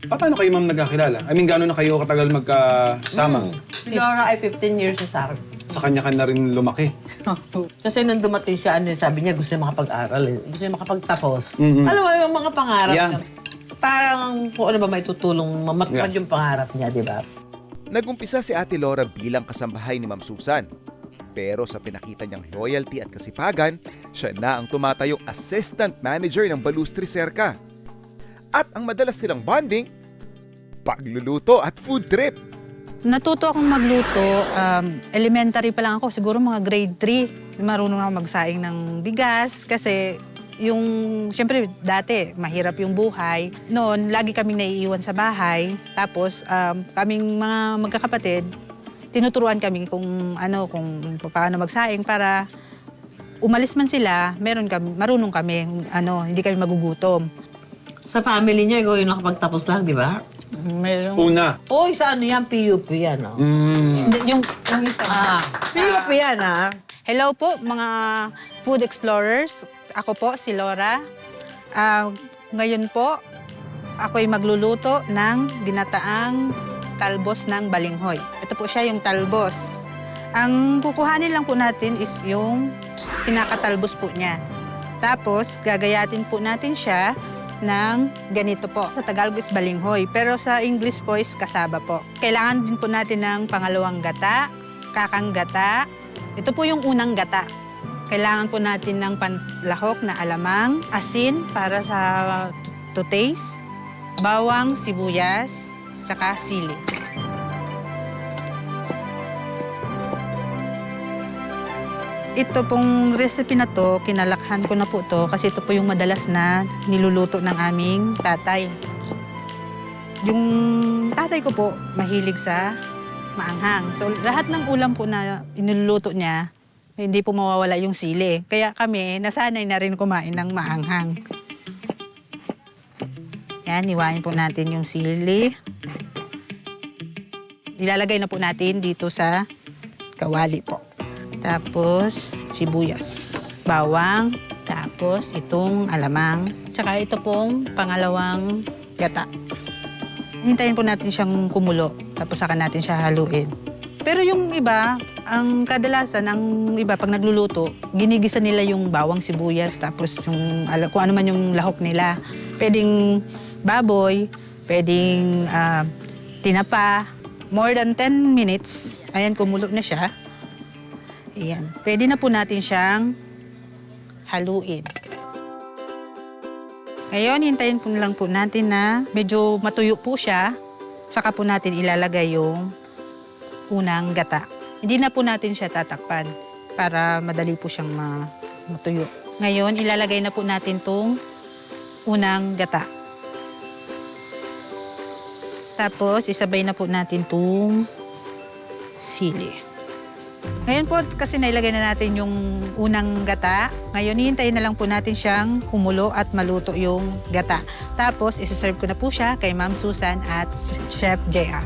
Paano kayo, ma'am, nagkakilala? I mean, gano'n na kayo katagal magkasama? Si Laura ay 15 years na sa akin. Sa kanya ka na rin lumaki. Kasi nung dumating siya, sabi niya gusto niya makapag-aral. Gusto niya makapagtapos. Mhm. Alam mo, yung mga pangarap Yeah. niya. Parang kung ano ba may tutulong mamatupad yung pangarap niya, di ba? Nagumpisa si Ate Laura bilang kasambahay ni Ma'am Susan. Pero sa pinakita niyang loyalty at kasipagan, siya na ang tumatayong assistant manager ng Balustri Cerca. At ang madalas silang bonding, pagluluto at food trip. Natuto akong magluto, elementary pa lang ako, siguro mga grade 3. Marunong ako magsaing ng bigas kasi siyempre dati mahirap yung buhay. Noon, lagi kaming naiiwan sa bahay. Tapos kaming mga magkakapatid, tinuturuan kami kung paano magsaing para umalis man sila, marunong kami, hindi kami magugutom. Sa family niya, ikaw yung nakapagtapos lang, di ba? Merong... Una. Uy, sa ano yan? PUP yan, oh. Yung isa. PUP yan, Hello po, mga food explorers. Ako po, si Laura. Ngayon po, ako'y magluluto ng ginataang talbos ng balinghoy. Ito po siya yung talbos. Ang kukuhanin lang po natin is yung pinakatalbos po niya. Tapos, gagayatin po natin siya ng ganito po. Sa Tagalog is balinghoy, pero sa English po is kasaba po. Kailangan din po natin ng pangalawang gata, kakang gata. Ito po yung unang gata. Kailangan po natin ng panlahok na alamang, asin para sa to taste, bawang, sibuyas, tsaka sili. Ito pong recipe na to, kinalakhan ko na po to kasi ito po yung madalas na niluluto ng aming tatay. Yung tatay ko po, mahilig sa maanghang. So lahat ng ulam po na iniluluto niya, hindi po mawawala yung sili. Kaya kami, nasanay na rin kumain ng maanghang. Yan, iwain po natin yung sili. Ilalagay na po natin dito sa kawali po. Tapos, sibuyas, bawang, tapos itong alamang, tsaka ito pong pangalawang gata. Hintayin po natin siyang kumulo, tapos saka natin siya haluin. Pero yung iba, ang kadalasan, ang iba pag nagluluto, ginigisa nila yung bawang, sibuyas, tapos yung, kung ano man yung lahok nila. Pwedeng baboy, pwedeng tinapa, more than 10 minutes, ayan, kumulo na siya. Ayan. Pwede na po natin siyang haluin. Ngayon, hintayin po lang po natin na medyo matuyo po siya. Saka po natin ilalagay yung unang gata. Hindi na po natin siya tatakpan para madali po siyang matuyo. Ngayon, ilalagay na po natin itong unang gata. Tapos, isabay na po natin itong sili. Ngayon po, kasi nailagay na natin yung unang gata. Ngayon, hihintayin na lang po natin siyang kumulo at maluto yung gata. Tapos, isi-serve ko na po siya kay Ma'am Susan at Chef JR.